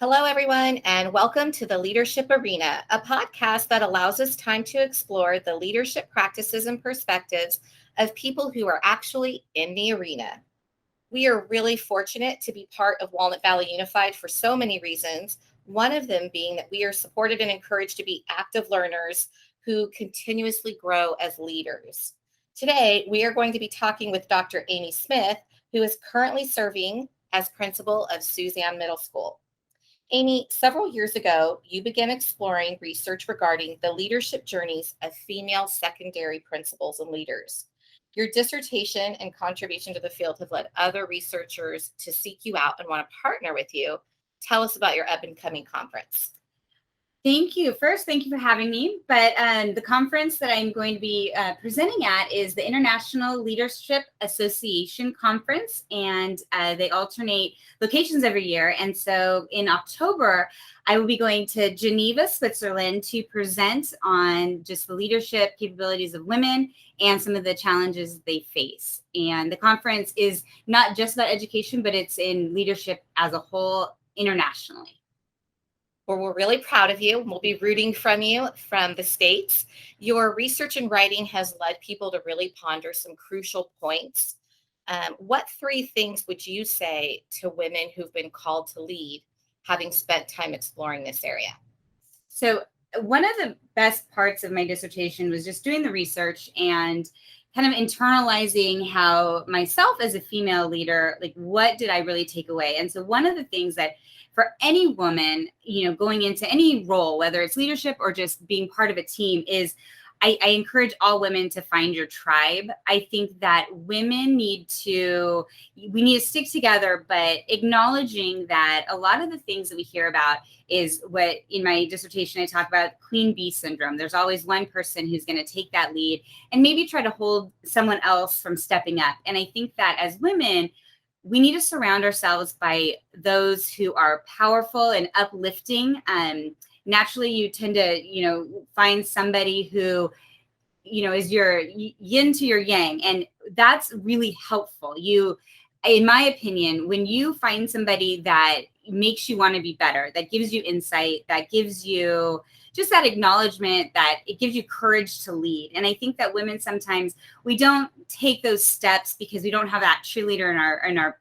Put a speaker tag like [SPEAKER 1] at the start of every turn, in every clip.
[SPEAKER 1] Hello, everyone, and welcome to the Leadership Arena, a podcast that allows us time to explore the leadership practices and perspectives of people who are actually in the arena. We are really fortunate to be part of Walnut Valley Unified for so many reasons, one of them being that we are supported and encouraged to be active learners who continuously grow as leaders. Today, we are going to be talking with Dr. Amy Smith, who is currently serving as principal of Suzanne Middle School. Amy, several years ago, you began exploring research regarding the leadership journeys of female secondary principals and leaders. Your dissertation and contribution to the field have led other researchers to seek you out and want to partner with you. Tell us about your up and coming conference.
[SPEAKER 2] Thank you. First, thank you for having me. But the conference that I'm going to be presenting at is the International Leadership Association Conference, and they alternate locations every year. And so in October, I will be going to Geneva, Switzerland to present on just the leadership capabilities of women and some of the challenges they face. And the conference is not just about education, but it's in leadership as a whole internationally.
[SPEAKER 1] Well, we're really proud of you. We'll be rooting from you from the States. Your research and writing has led people to really ponder some crucial points. What three things would you say to women who've been called to lead, having spent time exploring this area?
[SPEAKER 2] So one of the best parts of my dissertation was just doing the research and kind of internalizing how myself as a female leader, like what did I really take away? And so one of the things that for any woman, going into any role, whether it's leadership or just being part of a team, is I encourage all women to find your tribe. I think that we need to stick together, but acknowledging that a lot of the things that we hear about is what in my dissertation I talk about queen bee syndrome. There's always one person who's going to take that lead and maybe try to hold someone else from stepping up. And I think that as women, we need to surround ourselves by those who are powerful and uplifting. Naturally, you tend to, find somebody who, is your yin to your yang. And that's really helpful. In my opinion, when you find somebody that makes you want to be better, that gives you insight, that gives you just that acknowledgement, that it gives you courage to lead. And I think that women sometimes we don't take those steps because we don't have that cheerleader in our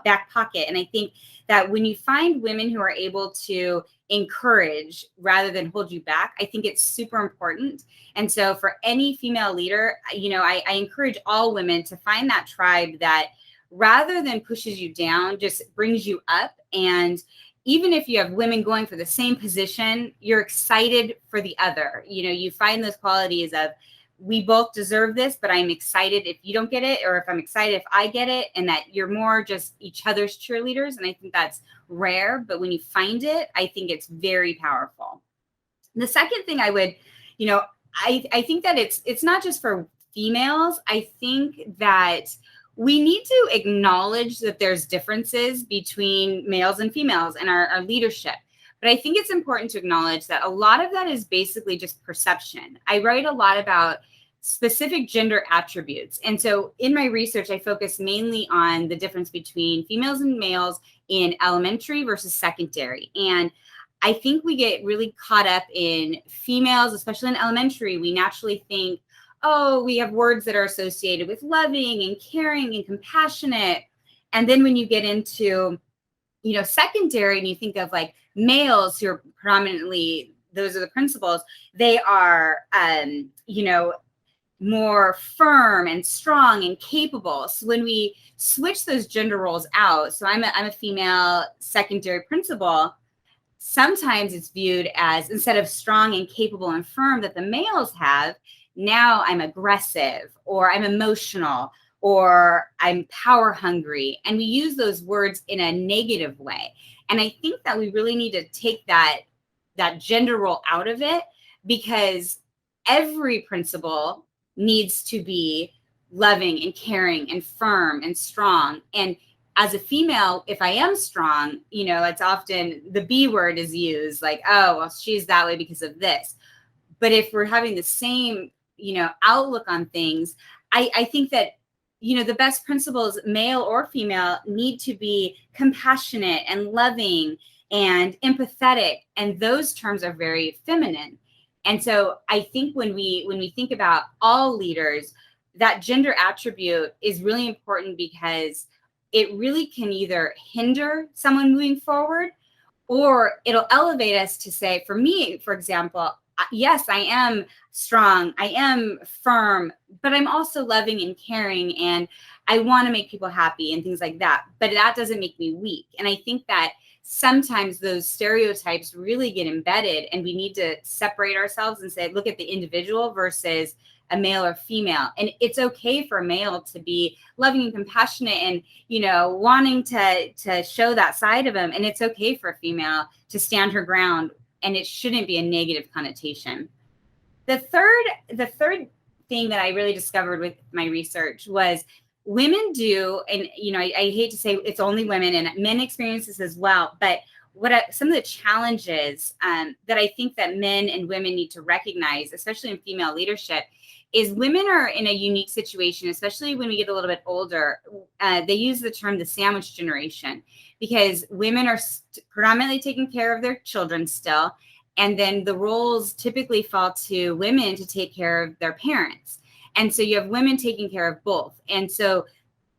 [SPEAKER 2] back pocket. And I think that when you find women who are able to encourage rather than hold you back, I think it's super important. And so for any female leader, I encourage all women to find that tribe that rather than pushes you down, just brings you up. And even if you have women going for the same position, you're excited for the other. You find those qualities of, we both deserve this, but I'm excited if you don't get it, or if I'm excited if I get it, and that you're more just each other's cheerleaders. And I think that's rare, but when you find it, I think it's very powerful. The second thing I would, I think that it's not just for females. I think that we need to acknowledge that there's differences between males and females in our leadership. But I think it's important to acknowledge that a lot of that is basically just perception. I write a lot about specific gender attributes. And so in my research, I focus mainly on the difference between females and males in elementary versus secondary. And I think we get really caught up in females, especially in elementary. We naturally think, oh, we have words that are associated with loving and caring and compassionate. And then when you get into, secondary, and you think of like males who are predominantly, those are the principals, they are, more firm and strong and capable. So when we switch those gender roles out, so I'm a female secondary principal, sometimes it's viewed as, instead of strong and capable and firm that the males have, now I'm aggressive, or I'm emotional, or I'm power hungry. And we use those words in a negative way. And I think that we really need to take that gender role out of it, because every principal needs to be loving and caring and firm and strong. And as a female, if I am strong, it's often the B word is used, like, oh, well, she's that way because of this. But if we're having the same, outlook on things, I think that, the best principals, male or female, need to be compassionate and loving and empathetic. And those terms are very feminine. And so I think when we think about all leaders, that gender attribute is really important because it really can either hinder someone moving forward, or it'll elevate us to say, for me, for example, yes, I am strong, I am firm, but I'm also loving and caring, and I want to make people happy and things like that. But that doesn't make me weak. And I think that sometimes those stereotypes really get embedded, and we need to separate ourselves and say, look at the individual versus a male or female. And it's okay for a male to be loving and compassionate and, wanting to show that side of him. And it's okay for a female to stand her ground, and it shouldn't be a negative connotation. The third thing that I really discovered with my research was women do, and I hate to say it's only women, and men experience this as well, but some of the challenges that I think that men and women need to recognize, especially in female leadership, is women are in a unique situation, especially when we get a little bit older. They use the term the sandwich generation, because women are predominantly taking care of their children still. And then the roles typically fall to women to take care of their parents. And so you have women taking care of both. And so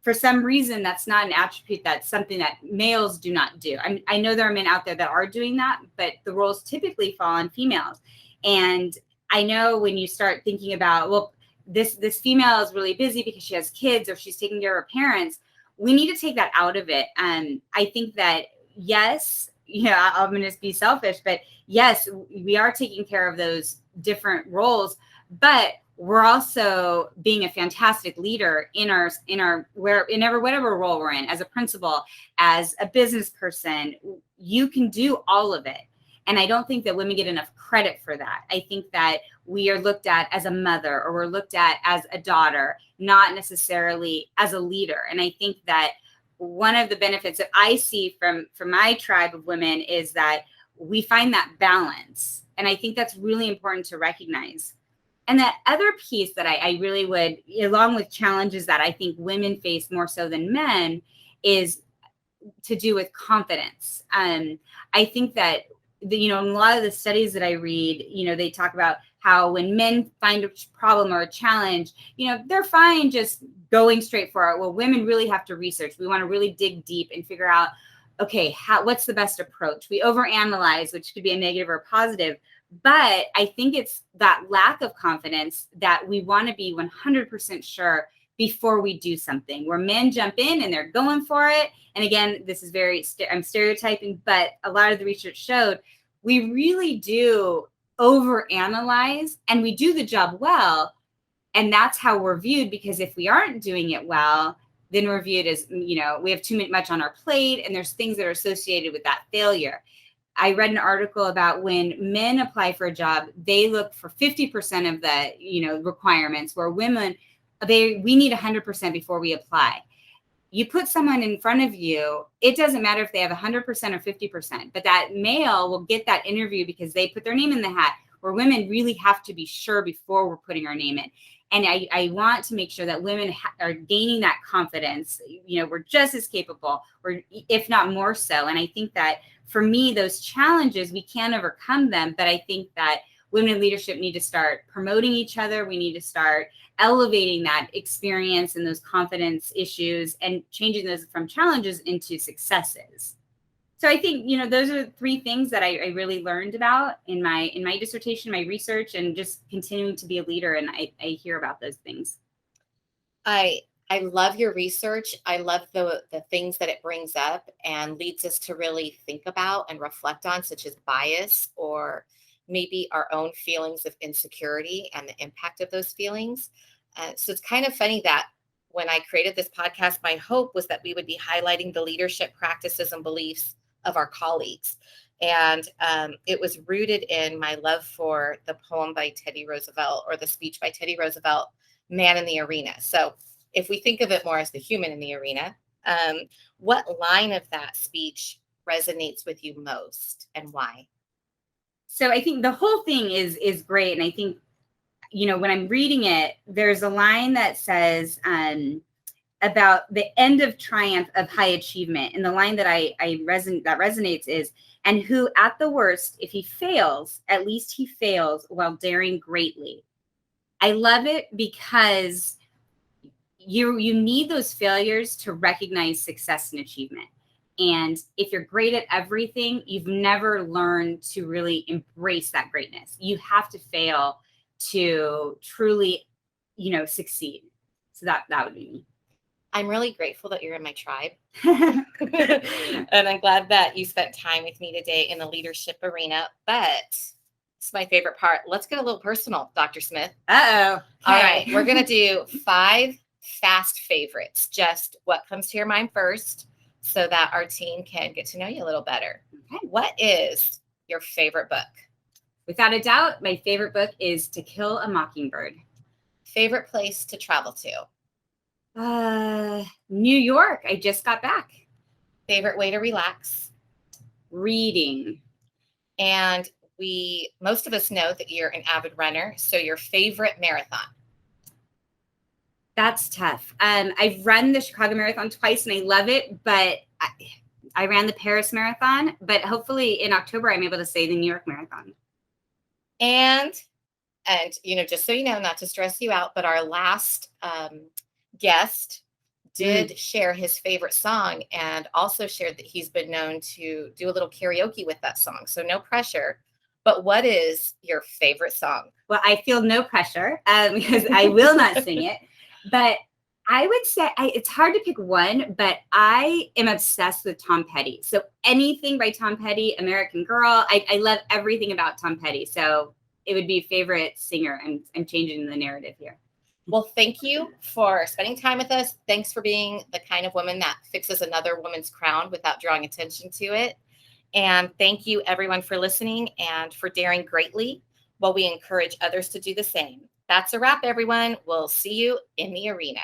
[SPEAKER 2] for some reason, that's not an attribute, that's something that males do not do. I know there are men out there that are doing that, but the roles typically fall on females. And I know when you start thinking about, well, this female is really busy because she has kids or she's taking care of her parents, we need to take that out of it. I think that, yes, I'm going to be selfish, but yes, we are taking care of those different roles, but we're also being a fantastic leader in whatever role we're in, as a principal, as a business person. You can do all of it. And I don't think that women get enough credit for that. I think that we are looked at as a mother, or we're looked at as a daughter, not necessarily as a leader. And I think that one of the benefits that I see from my tribe of women is that we find that balance. And I think that's really important to recognize. And that other piece that I really would, along with challenges that I think women face more so than men, is to do with confidence. I think that in a lot of the studies that I read, they talk about how when men find a problem or a challenge, they're fine just going straight for it. Well, women really have to research. We want to really dig deep and figure out, okay, what's the best approach? We overanalyze, which could be a negative or a positive. But I think it's that lack of confidence that we want to be 100% sure before we do something, where men jump in and they're going for it. And again, this is I'm stereotyping, but a lot of the research showed we really do overanalyze, and we do the job well. And that's how we're viewed, because if we aren't doing it well, then we're viewed as, we have too much on our plate, and there's things that are associated with that failure. I read an article about when men apply for a job, they look for 50% of the, requirements, where women, we need 100% before we apply. You put someone in front of you, it doesn't matter if they have 100% or 50%, but that male will get that interview because they put their name in the hat, where women really have to be sure before we're putting our name in. And I want to make sure that women are gaining that confidence. We're just as capable, or if not more so. And I think that for me, those challenges, we can overcome them. But I think that women in leadership need to start promoting each other. We need to start elevating that experience and those confidence issues and changing those from challenges into successes. So I think, those are three things that I really learned about in my dissertation, my research, and just continuing to be a leader. And I hear about those things.
[SPEAKER 1] I love your research. I love the things that it brings up and leads us to really think about and reflect on, such as bias, or maybe our own feelings of insecurity and the impact of those feelings. So it's kind of funny that when I created this podcast, my hope was that we would be highlighting the leadership practices and beliefs of our colleagues. And it was rooted in my love for the poem by Teddy Roosevelt, or the speech by Teddy Roosevelt, Man in the Arena. So if we think of it more as the human in the arena, what line of that speech resonates with you most, and why?
[SPEAKER 2] So I think the whole thing is great. And I think, when I'm reading it, there's a line that says, about the end of triumph of high achievement. And the line that that resonates is, and who at the worst, if he fails, at least he fails while daring greatly. I love it because you need those failures to recognize success and achievement. And if you're great at everything, you've never learned to really embrace that greatness. You have to fail to truly, succeed. So that would be me.
[SPEAKER 1] I'm really grateful that you're in my tribe. And I'm glad that you spent time with me today in the leadership arena. But it's my favorite part. Let's get a little personal, Dr. Smith.
[SPEAKER 2] Uh-oh. Okay.
[SPEAKER 1] All right. We're going to do 5 fast favorites, just what comes to your mind first, so that our team can get to know you a little better.
[SPEAKER 2] Okay.
[SPEAKER 1] What is your favorite book?
[SPEAKER 2] Without a doubt, my favorite book is To Kill a Mockingbird.
[SPEAKER 1] Favorite place to travel to?
[SPEAKER 2] New York. I just got back.
[SPEAKER 1] Favorite way to relax?
[SPEAKER 2] Reading.
[SPEAKER 1] And most of us know that you're an avid runner. So your favorite marathon?
[SPEAKER 2] That's tough. I've run the Chicago Marathon twice and I love it, but I ran the Paris Marathon, but hopefully in October, I'm able to say the New York Marathon.
[SPEAKER 1] And just so you know, not to stress you out, but our last guest did share his favorite song and also shared that he's been known to do a little karaoke with that song. So no pressure. But what is your favorite song?
[SPEAKER 2] Well, I feel no pressure because I will not sing it. But I would say it's hard to pick one, but I am obsessed with Tom Petty. So anything by Tom Petty, American Girl, I love everything about Tom Petty. So it would be favorite singer. I'm changing the narrative here.
[SPEAKER 1] Well, thank you for spending time with us. Thanks for being the kind of woman that fixes another woman's crown without drawing attention to it. And thank you, everyone, for listening and for daring greatly while we encourage others to do the same. That's a wrap, everyone. We'll see you in the arena.